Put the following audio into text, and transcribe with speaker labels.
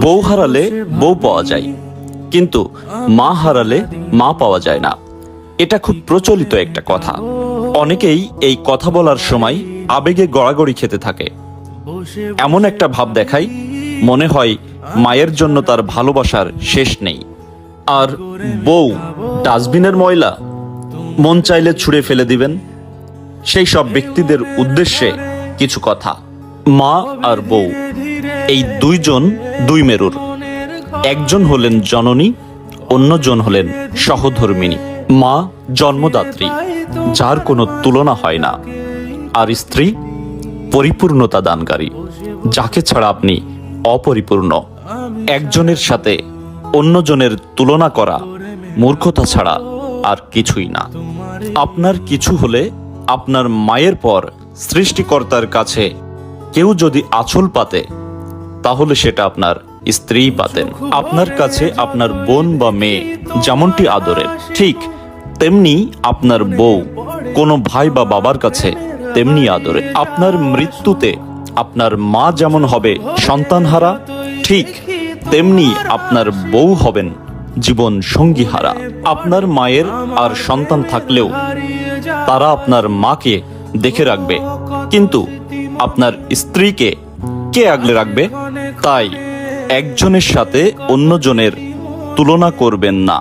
Speaker 1: বউ হারালে বউ পাওয়া যায়, কিন্তু মা হারালে মা পাওয়া যায় না। এটা খুব প্রচলিত একটা কথা। অনেকেই এই কথা বলার সময় আবেগে গড়াগড়ি খেতে থাকে। এমন একটা ভাব দেখায়, মনে হয় মায়ের জন্য তার ভালোবাসার শেষ নেই। আর বউ ডাস্টবিনের ময়লা, মন চাইলে ছুঁড়ে ফেলে দিবেন। সেই সব ব্যক্তিদের উদ্দেশ্যে কিছু কথা। মা আর বউ এই দুইজন দুই মেরুর। একজন হলেন জননী, অন্যজন হলেন সহধর্মিণী। মা জন্মদাত্রী, যার কোনো তুলনা হয় না। আর স্ত্রী পরিপূর্ণতা দানকারী, যাকে ছাড়া আপনি অপরিপূর্ণ। একজনের সাথে অন্যজনের তুলনা করা মূর্খতা ছাড়া আর কিছুই না। আপনার কিছু হলে আপনার মায়ের পর সৃষ্টিকর্তার কাছে কেউ যদি আঁচল পাতে, তাহলে সেটা আপনার স্ত্রী পাতেন। আপনার কাছে আপনার বোন বা মেয়ে যেমনটি আদরের, ঠিক তেমনি আপনার বউ কোনো ভাই বা বাবার কাছে তেমনি আদরে। আপনার মৃত্যুতে আপনার মা যেমন হবে সন্তানহারা, ঠিক তেমনি আপনার বউ হবেন জীবন সঙ্গী হারা। আপনার মায়ের আর সন্তান থাকলেও তারা আপনার মাকে দেখে রাখবে, কিন্তু আপনার স্ত্রীকে কে আগলে রাখবে? তাই একজনের সাথে অন্যজনের তুলনা করবেন না।